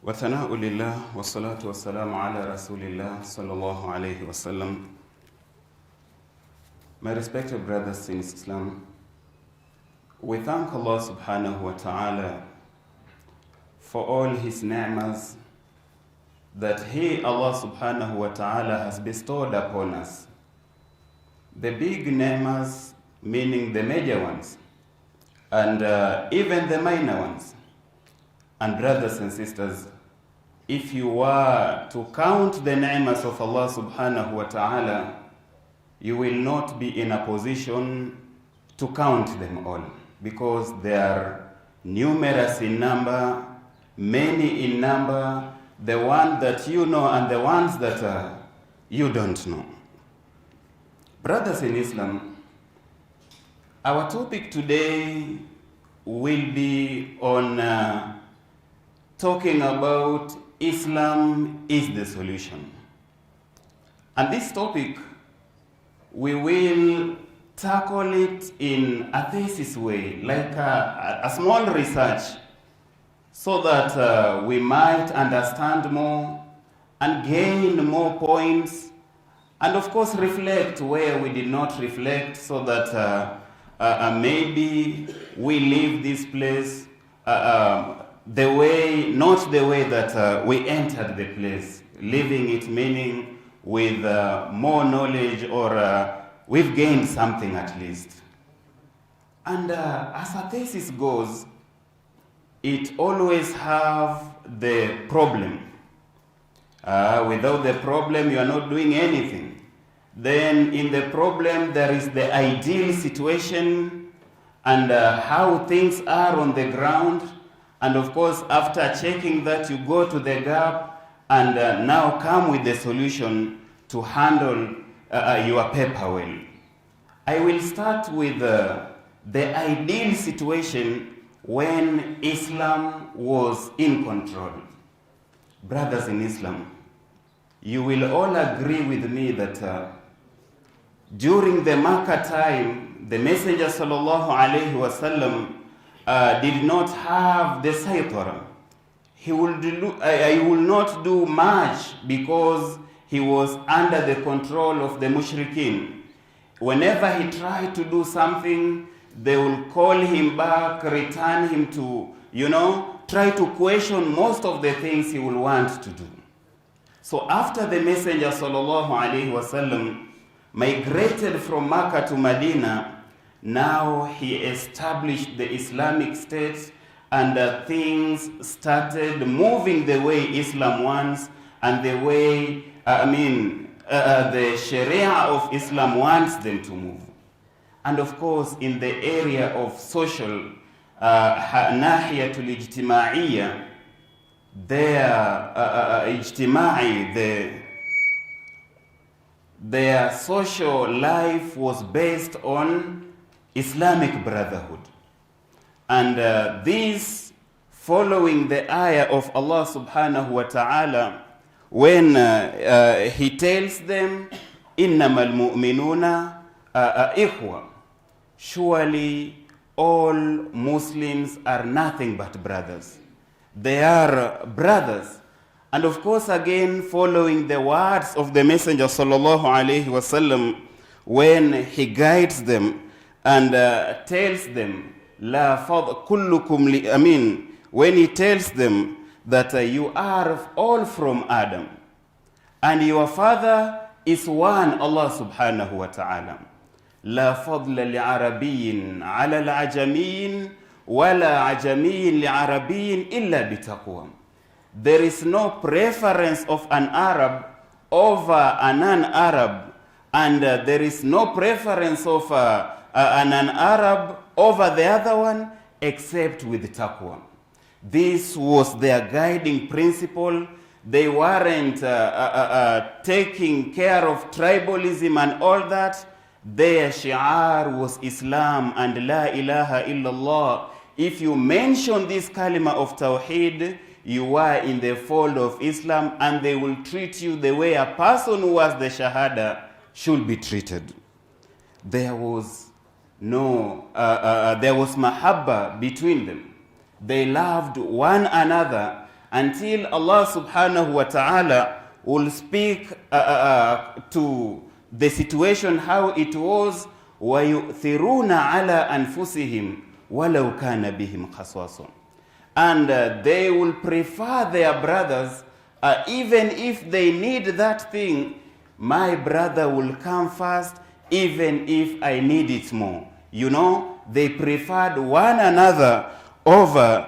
وثناء لله والصلاة والسلام على رسول الله صلى الله عليه وسلم. My respected brothers in Islam, we thank Allah subhanahu wa ta'ala for all His ni'mas that He, Allah subhanahu wa ta'ala, has bestowed upon us. The big ni'mas, meaning the major ones, and even the minor ones. And brothers and sisters, if you were to count the ni'mas of Allah subhanahu wa ta'ala, you will not be in a position to count them all, because they are numerous in number, many in number, the one that you know and the ones that you don't know. Brothers in Islam, our topic today will be on talking about Islam is the solution. And this topic, we will tackle it in a thesis way, like a small research, so that we might understand more and gain more points, and of course reflect where we did not reflect, so that maybe we leave this place the way, not the way that we entered the place, leaving it meaning with more knowledge, or we've gained something at least. And as a thesis goes, it always have the problem. Without the problem, you are not doing anything. Then in the problem, there is the ideal situation and how things are on the ground. And of course, after checking that, you go to the gap and now come with the solution to handle your paper well. I will start with the ideal situation when Islam was in control. Brothers in Islam, you will all agree with me that during the Makkah time, the Messenger sallallahu alaihi wasallam did not have the saytara. He will not do much because he was under the control of the mushrikeen. Whenever he tried to do something, they will call him back, return him to, try to question most of the things he will want to do. So after the Messenger sallallahu alaihi wasallam migrated from Makkah to Medina, now he established the Islamic State, and things started moving the way Islam wants, and the way, the Sharia of Islam wants them to move. And of course, in the area of social, nahiyatul ijtima'iyya, their social life was based on Islamic brotherhood. And this, following the ayah of Allah subhanahu wa ta'ala, when He tells them, إِنَّمَا الْمُؤْمِنُونَ إِخْوَةٌ, surely all Muslims are nothing but brothers. They are brothers. And of course, again, following the words of the Messenger sallallahu alaihi wasallam, when he guides them and tells them, La fadl kullukum when he tells them that you are all from Adam, and your father is one, Allah subhanahu wa ta'ala. La fadla li'arabiyyin ala al-ajamiyyin wa la ajamiyyin li'arabiyyin illa bitaqwa. There is no preference of an Arab over a non-Arab, and there is no preference of an Arab over the other one, except with taqwa. This was their guiding principle. They weren't taking care of tribalism and all that. Their shi'ar was Islam and La ilaha illallah. If you mention this kalima of Tawheed, you are in the fold of Islam, and they will treat you the way a person who has the Shahada should be treated. There was mahabba between them. They loved one another, until Allah subhanahu wa ta'ala will speak to the situation how it was. وَيُؤْثِرُونَ عَلَىٰ أَنفُسِهِمْ وَلَوْ كَانَ بِهِمْ خَصَاصٌ. And they will prefer their brothers, even if they need that thing. My brother will come first, even if I need it more. You know, they preferred one another over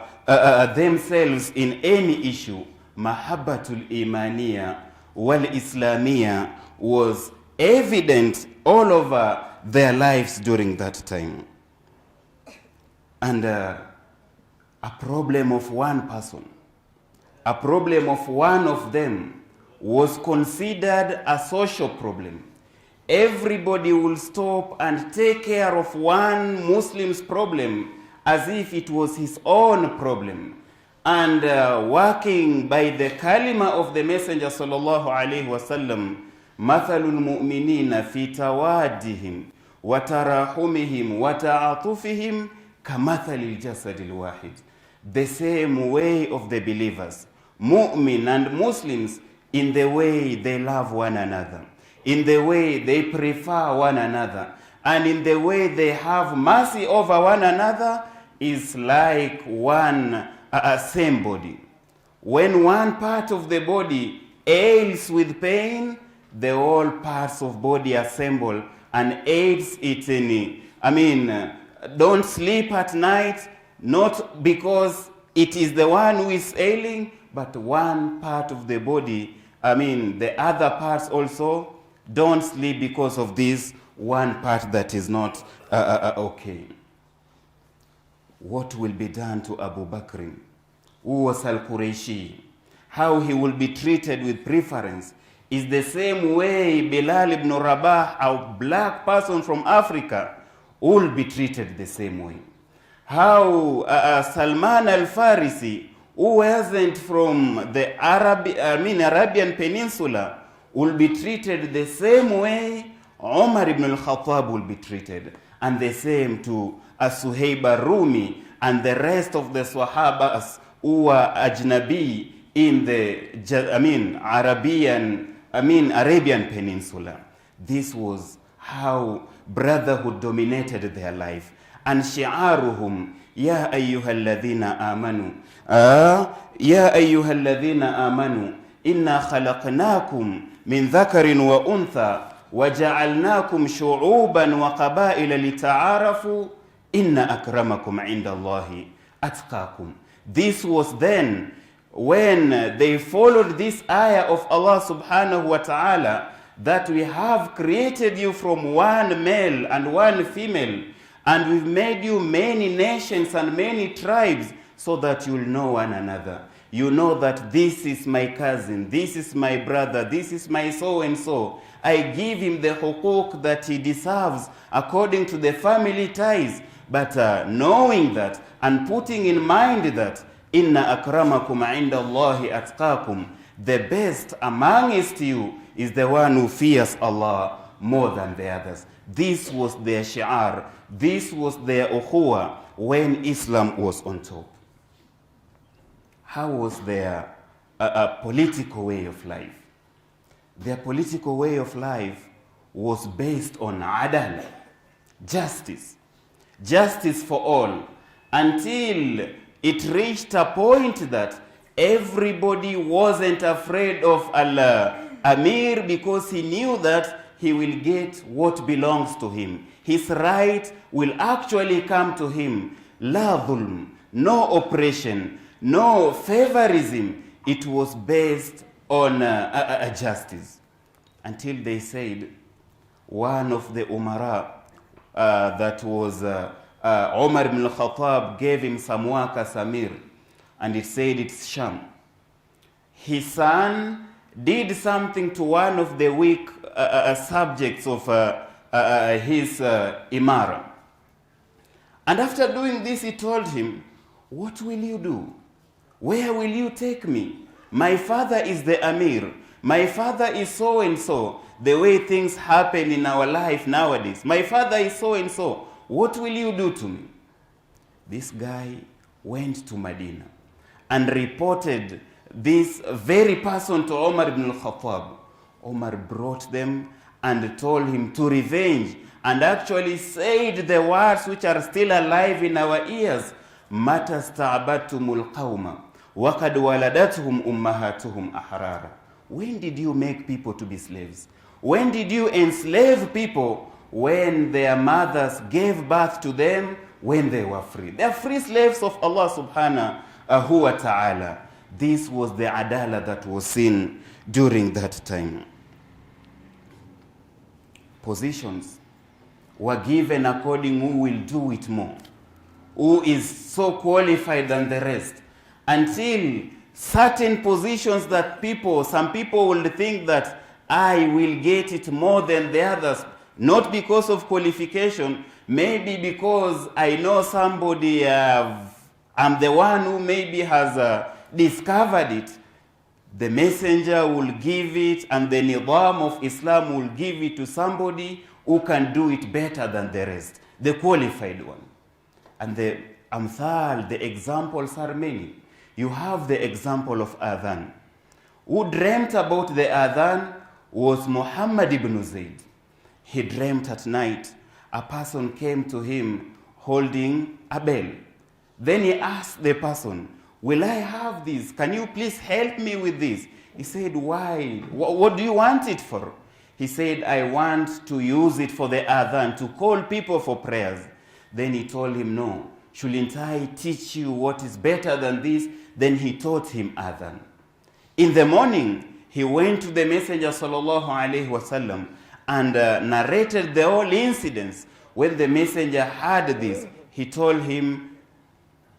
themselves in any issue. Mahabbatul Imaniya wal Islamiyya was evident all over their lives during that time. And a problem of one person, a problem of one of them, was considered a social problem. Everybody will stop and take care of one Muslim's problem as if it was his own problem. And working by the kalima of the Messenger sallallahu alayhi wa sallam, مَثَلُ الْمُؤْمِنِينَ فِي تَوَادِّهِمْ وَتَرَاحُمِهِمْ وَتَعَاطُفِهِمْ كَمَثَلِ الْجَسَدِ الْوَاحِدِ. The same way of the believers, mu'min and Muslims, in the way they love one another, in the way they prefer one another, and in the way they have mercy over one another, is like one same body. When one part of the body ails with pain, the whole parts of body assemble and aids it in. Don't sleep at night, not because it is the one who is ailing, but one part of the body, the other parts also don't sleep because of this one part that is not okay. What will be done to Abu Bakr, who was al-Qurayshi, how he will be treated with preference, is the same way Bilal ibn Rabah, a black person from Africa, will be treated the same way. How Salman al-Farisi, who wasn't from the Arabian Peninsula, will be treated the same way Umar ibn al-Khattab will be treated. And the same to Suhaib al-Rumi and the rest of the Sahabas who were Ajnabi in the Arabian Peninsula. This was how brotherhood dominated their life. And shi'aruhum, ya ayyuhalladhina amanu, ya ayyuhalladhina amanu, inna khalaqnakum min dhakarin wa untha, wa ja'alnakum shu'uban wa qabaila lita'arafu, inna akramakum inda Allahi atqakum. This was then when they followed this ayah of Allah subhanahu wa ta'ala, that we have created you from one male and one female, and we've made you many nations and many tribes, so that you'll know one another. You know that this is my cousin, this is my brother, this is my so-and-so. I give him the hukuk that he deserves according to the family ties. But knowing that and putting in mind that inna akramakum inda Allahi atqakum, the best amongst you is the one who fears Allah more than the others. This was their shi'ar, this was their ukhuwa when Islam was on top. How was their political way of life? Their political way of life was based on adala, justice. Justice for all, until it reached a point that everybody wasn't afraid of Amir, because he knew that he will get what belongs to him. His right will actually come to him. La dhulm, no oppression, no favorism. It was based on justice. Until they said, one of the Umara, that was Umar ibn al-Khattab, gave him some work as Amir, and it said it's Sham. His son did something to one of the weak subjects of his Imara. And after doing this, he told him, what will you do? Where will you take me? My father is the Amir. My father is so-and-so. The way things happen in our life nowadays. My father is so-and-so. What will you do to me? This guy went to Medina and reported this very person to Umar ibn al-Khattab. Umar brought them and told him to revenge, and actually said the words which are still alive in our ears. Mata sta'abattumul qawma wa qad waladatuhum ummahatuhum ahrara. When did you make people to be slaves? When did you enslave people? When their mothers gave birth to them, when they were free. They are free slaves of Allah subhanahu wa ta'ala. This was the adala that was seen during that time. Positions were given according who will do it more, who is so qualified than the rest, until certain positions that some people will think that I will get it more than the others, not because of qualification, maybe because I know somebody, I'm the one who maybe has discovered it. The messenger will give it, and the nidam of Islam will give it to somebody who can do it better than the rest, the qualified one. And the amthal, the examples are many. You have the example of Adhan. Who dreamt about the Adhan was Muhammad ibn Zayd. He dreamt at night. A person came to him holding a bell. Then he asked the person, will I have this? Can you please help me with this? He said, why? What do you want it for? He said, I want to use it for the adhan, to call people for prayers. Then he told him, no, shouldn't I teach you what is better than this? Then he taught him adhan. In the morning, he went to the Messenger sallallahu alaihi wasallam and narrated the whole incidents. When the Messenger heard this, he told him,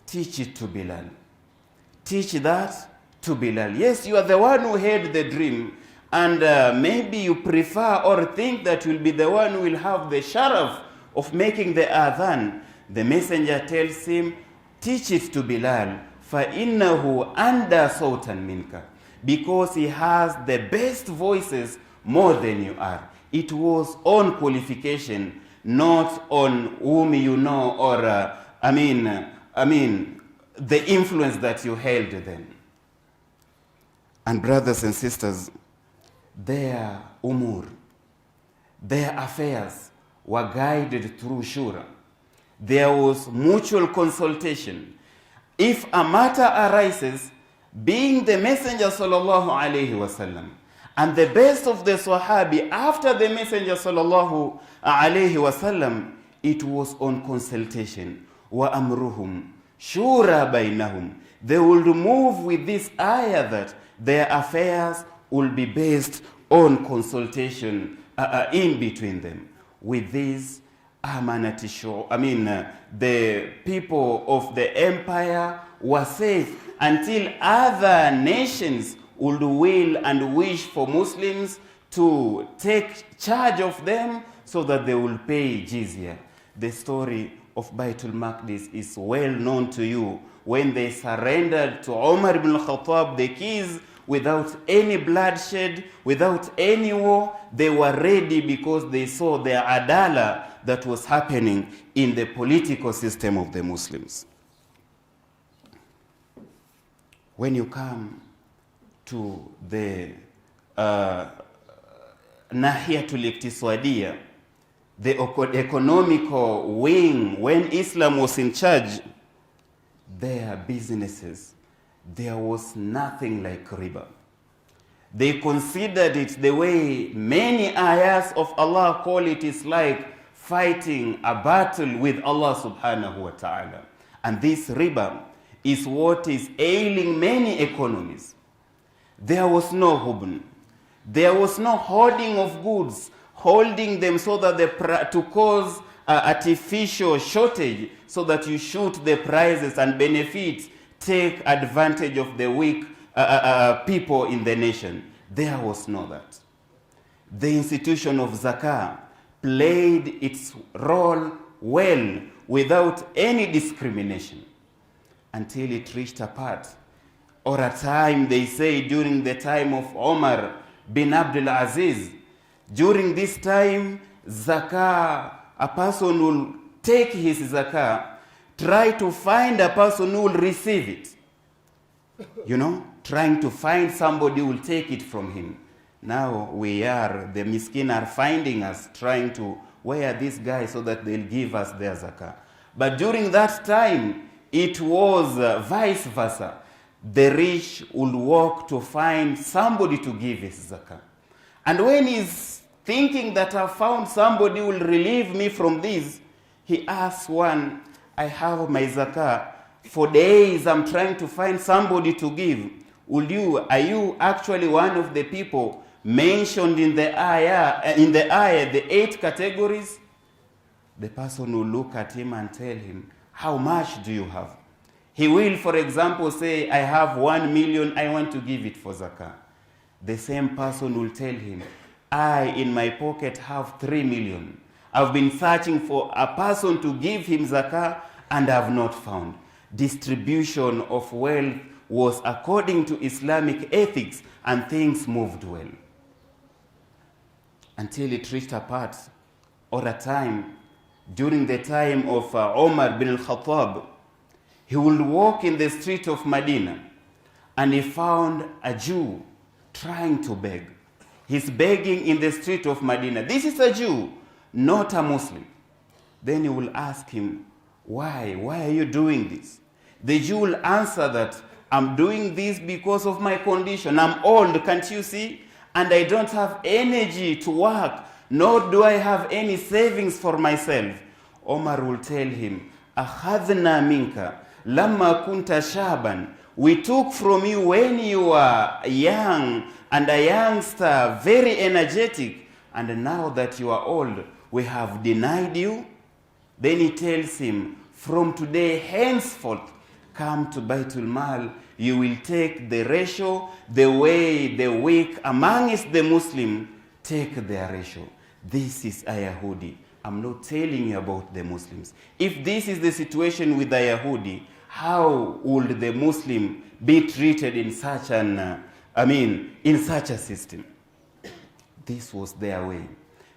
teach it to Bilal. Teach that to Bilal. Yes, you are the one who had the dream, and maybe you prefer or think that you'll be the one who will have the sharaf of making the adhan. The messenger tells him, teach it to Bilal, فَإِنَّهُ أَنْدَى صَوْتًا مِنْكَ, because he has the best voices more than you are. It was on qualification, not on whom you know, or the influence that you held then. And brothers and sisters, their umur, their affairs were guided through shura. There was mutual consultation. If a matter arises, being the Messenger sallallahu alaihi wasallam and the best of the Sahabi after the Messenger sallallahu alaihi wasallam, it was on consultation. Wa amruhum shura bainahum. They will move with this ayah that their affairs will be based on consultation in between them. With this, the people of the empire were safe until other nations would will and wish for Muslims to take charge of them so that they will pay jizya. The story of Baitul Maqdis is well known to you. When they surrendered to Umar ibn al-Khattab the keys without any bloodshed, without any war, they were ready because they saw the adala that was happening in the political system of the Muslims. When you come to the Nahiyatul Iqtisadiyya, the economical wing, when Islam was in charge, their businesses, there was nothing like riba. They considered it the way many ayahs of Allah call it, is like fighting a battle with Allah subhanahu wa ta'ala. And this riba is what is ailing many economies. There was no hubn. There was no hoarding of goods, holding them so that to cause artificial shortage, so that you shoot the prices and benefits, take advantage of the weak people in the nation. There was no that. The institution of zakah played its role well without any discrimination until it reached a part or a time, they say, during the time of Omar bin Abdul Aziz. During this time, zakah, a person will take his zakah, try to find a person who will receive it. You know, trying to find somebody who will take it from him. Now the miskin are finding us, trying to, where are these guys so that they'll give us their zakah. But during that time, it was vice versa. The rich would walk to find somebody to give his zakah. And when he's thinking that I've found somebody who will relieve me from this, he asks one, I have my zakah. For days I'm trying to find somebody to give. Are you actually one of the people mentioned in the ayah, the 8 categories? The person will look at him and tell him, how much do you have? He will, for example, say, I have 1 million, I want to give it for zakah. The same person will tell him, I, in my pocket, have 3 million. I've been searching for a person to give him zakah and I have not found. Distribution of wealth was according to Islamic ethics and things moved well. Until it reached a part or a time, during the time of Umar bin al-Khattab, he would walk in the street of Medina and he found a Jew trying to beg. He's begging in the street of Medina. This is a Jew, not a Muslim. Then he will ask him, why? Why are you doing this? The Jew will answer that, I'm doing this because of my condition. I'm old, can't you see? And I don't have energy to work, nor do I have any savings for myself. Omar will tell him, أخذنا منك لما كنت شابا. We took from you when you were young and a youngster, very energetic. And now that you are old, we have denied you. Then he tells him, from today henceforth, come to Baitul Mal, you will take the ratio the way the weak amongst the Muslims take their ratio. This is a Yahudi. I'm not telling you about the Muslims. If this is the situation with the Yahudi, how would the Muslim be treated in such in such a system? This was their way.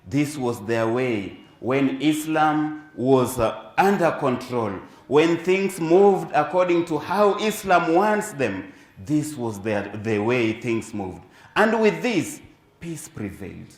This was their way when Islam was under control. When things moved according to how Islam wants them, this was the way things moved. And with this, peace prevailed.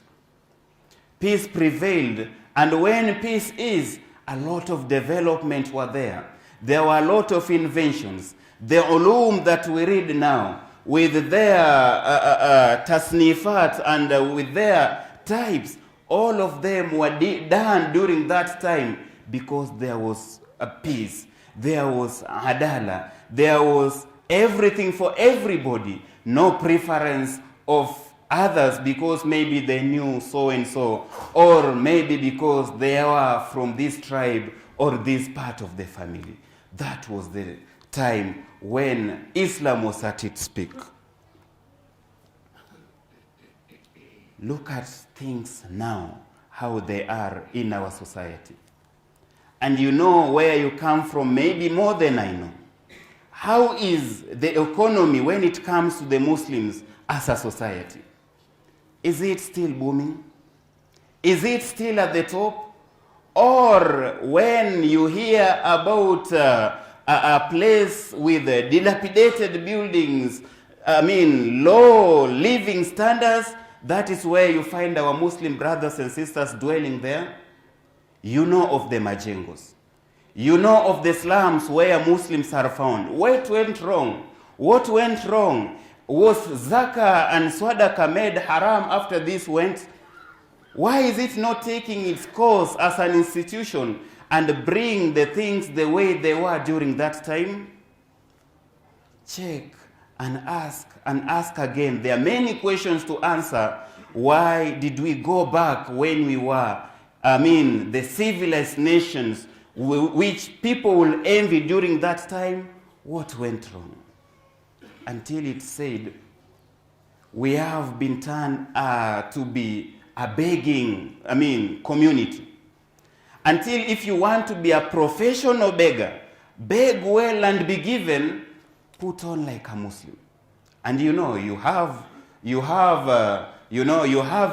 Peace prevailed, and when peace is, a lot of development were there. There were a lot of inventions. The ulum that we read now, with their tasnifat and with their types, all of them were done during that time because there was a peace, there was adala, there was everything for everybody, no preference of others because maybe they knew so and so, or maybe because they were from this tribe or this part of the family. That was the time when Islam was at its peak. Look at things now, how they are in our society. And you know where you come from, maybe more than I know. How is the economy when it comes to the Muslims as a society? Is it still booming? Is it still at the top? Or when you hear about a place with dilapidated buildings, low living standards, that is where you find our Muslim brothers and sisters dwelling there? You know of the majengos. You know of the slums where Muslims are found. What went wrong? What went wrong? Was zakah and swadaka made haram after this went? Why is it not taking its course as an institution and bring the things the way they were during that time? Check and ask again. There are many questions to answer. Why did we go back when we were, the civilized nations which people will envy during that time? What went wrong? Until it said, we have been turned to be a begging, community. Until if you want to be a professional beggar, beg well and be given, put on like a Muslim. And you have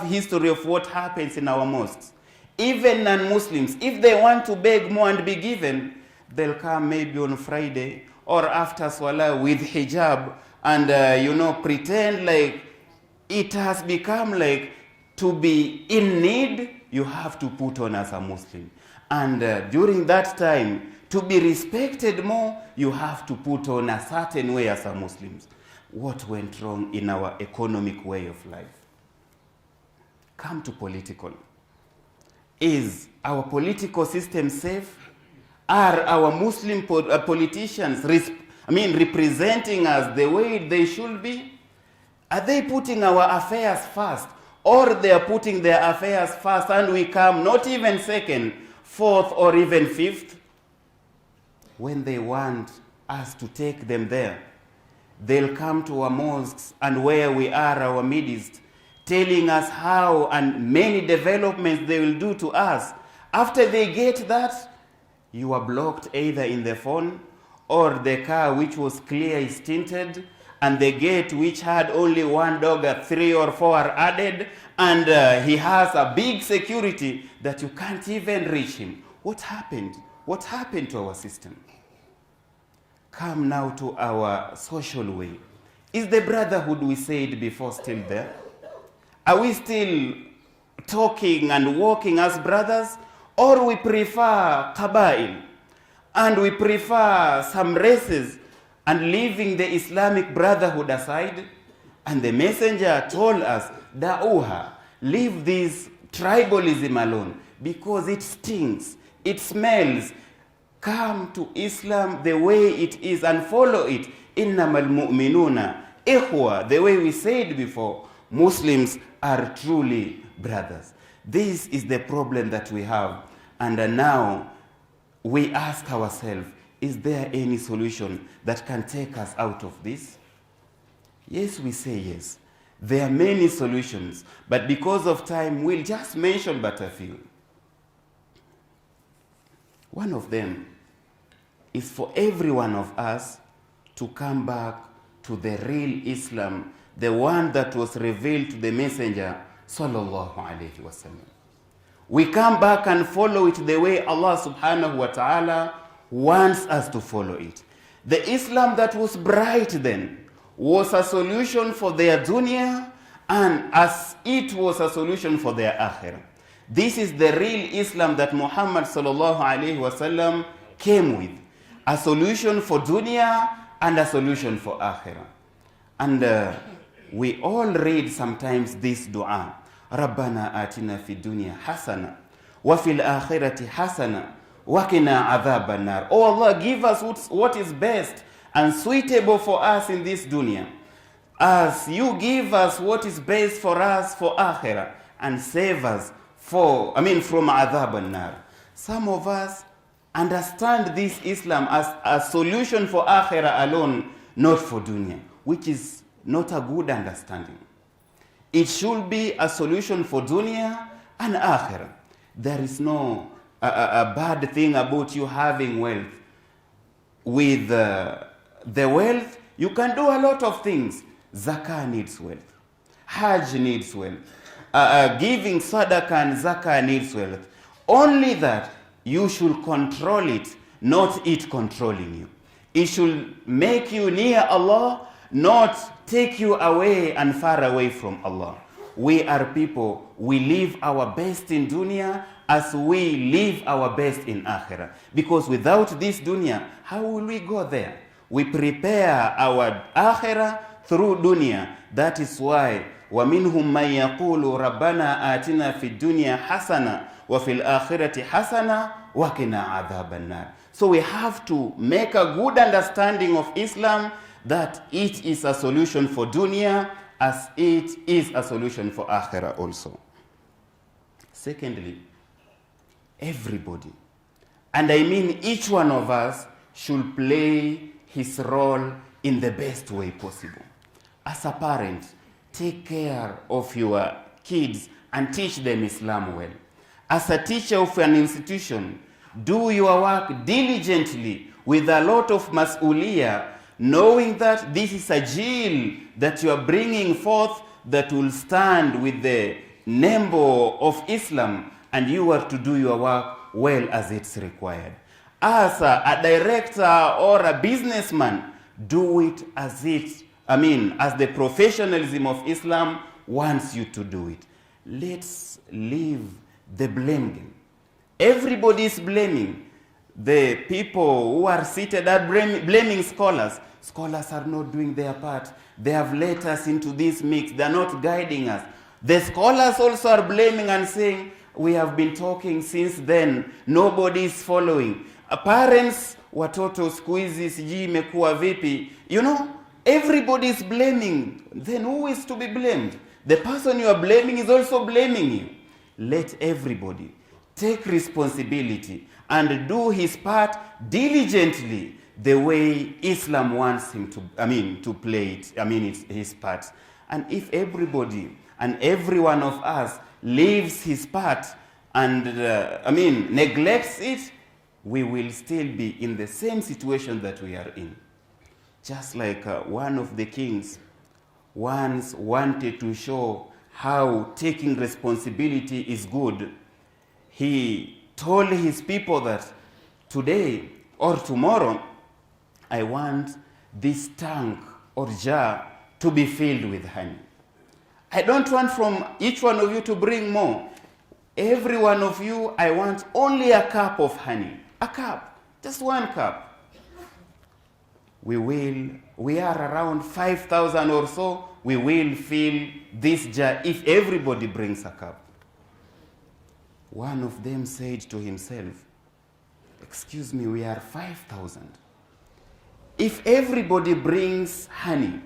history of what happens in our mosques. Even non-Muslims, if they want to beg more and be given, they'll come maybe on Friday or after Salah with hijab and pretend like it has become like to be in need, you have to put on as a Muslim. And during that time, to be respected more, you have to put on a certain way as a Muslims. What went wrong in our economic way of life? Come to political. Is our political system safe? Are our Muslim politicians representing us the way they should be? Are they putting our affairs first? Or they are putting their affairs first and we come not even second, fourth, or even fifth? When they want us to take them there, they'll come to our mosques and where we are, our midst, telling us how and many developments they will do to us. After they get that, you are blocked either in the phone or the car which was clear is tinted, and the gate which had only one dog, 3 or 4 are added, and he has a big security that you can't even reach him. What happened? What happened to our system? Come now to our social way. Is the brotherhood we said before still there? Are we still talking and walking as brothers? Or we prefer qabail, and we prefer some races, and leaving the Islamic brotherhood aside? And the messenger told us, Da'uha, leave this tribalism alone, because it stinks, it smells. Come to Islam the way it is and follow it. Innamal mu'minuna ikhwa, the way we said before, Muslims are truly brothers. This is the problem that we have. And now we ask ourselves, is there any solution that can take us out of this? Yes, we say yes. There are many solutions, but because of time, we'll just mention but a few. One of them is for every one of us to come back to the real Islam, the one that was revealed to the Messenger, sallallahu alaihi wasallam. We come back and follow it the way Allah subhanahu wa ta'ala wants us to follow it. The Islam that was bright then was a solution for their dunya, and as it was a solution for their akhirah. This is the real Islam that Muhammad sallallahu alaihi wasallam came with. A solution for dunya and a solution for akhirah. And we all read sometimes this dua. رَبَّنَا آتِنَا فِي الدُّنْيَا حَسَنًا وَفِي الْآخِرَةِ حَسَنًا وَقِنَا عَذَابَ النَّارِ. Oh Allah, give us what is best and suitable for us in this dunya, as you give us what is best for us for akhirah, and save us from عَذَابَ النَّارِ. Some of us understand this Islam as a solution for akhirah alone, not for dunya, which is not a good understanding. It should be a solution for dunya and akhirah. There is no a bad thing about you having wealth. With the wealth, you can do a lot of things. Zakah needs wealth. Hajj needs wealth. Giving sadaqah and zakah needs wealth. Only that you should control it, not it controlling you. It should make you near Allah, not take you away and far away from Allah. We are people, we live our best in dunya as we live our best in akhirah. Because without this dunya, how will we go there? We prepare our akhirah through dunya. That is why وَمِنْهُمْ مَنْ يَقُولُ رَبَّنَا آتِنَا فِي الدُّنْيَا حَسَنًا وَفِي الْآخِرَةِ حَسَنًا وَقِنَا عَذَابَ النَّارِ. So we have to make a good understanding of Islam, that it is a solution for dunya as it is a solution for akhirah also. Secondly, everybody, and I mean each one of us, should play his role in the best way possible. As a parent, take care of your kids and teach them Islam well. As a teacher of an institution, do your work diligently with a lot of mas'uliyah, knowing that this is a jeel that you are bringing forth that will stand with the name of Islam, and you are to do your work well as it's required. As a director or a businessman, do it as it as the professionalism of Islam wants you to do it. Let's leave the blame game. Everybody is blaming. The people who are seated are blaming scholars. Scholars are not doing their part. They have let us into this mix. They are not guiding us. The scholars also are blaming and saying, we have been talking since then. Nobody is following. Parents, watoto siku hizi sijui imekuwa vipi. Everybody is blaming. Then who is to be blamed? The person you are blaming is also blaming you. Let everybody take responsibility and do his part diligently the way Islam wants him to play it. It's his part. And if everybody and every one of us leaves his part and neglects it, we will still be in the same situation that we are in. Just like one of the kings once wanted to show how taking responsibility is good. He told his people that today or tomorrow, I want this tank or jar to be filled with honey. I don't want from each one of you to bring more. Every one of you, I want only a cup of honey. A cup, just one cup. We are around 5,000 or so. We will fill this jar if everybody brings a cup. One of them said to himself, excuse me, we are 5,000. If everybody brings honey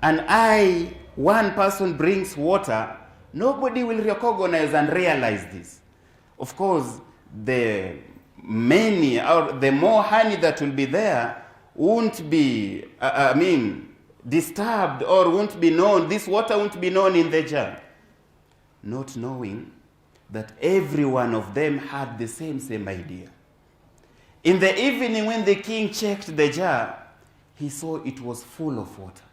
and one person brings water, nobody will recognize and realize this. Of course, the more honey that will be there won't be, disturbed or won't be known. This water won't be known in the jar. Not knowing that every one of them had the same idea. In the evening when the king checked the jar, he saw it was full of water.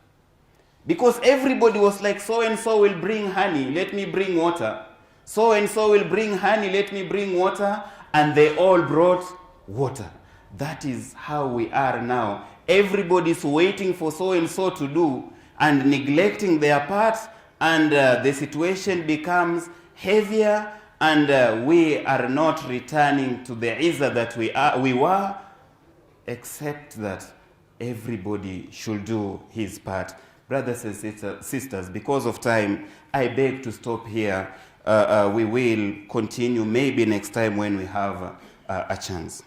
Because everybody was like, so-and-so will bring honey, let me bring water. So-and-so will bring honey, let me bring water. And they all brought water. That is how we are now. Everybody's waiting for so-and-so to do and neglecting their part, and the situation becomes heavier, and we are not returning to the izzah that we were, except that everybody should do his part. Brothers and sisters, because of time, I beg to stop here. We will continue maybe next time when we have a chance.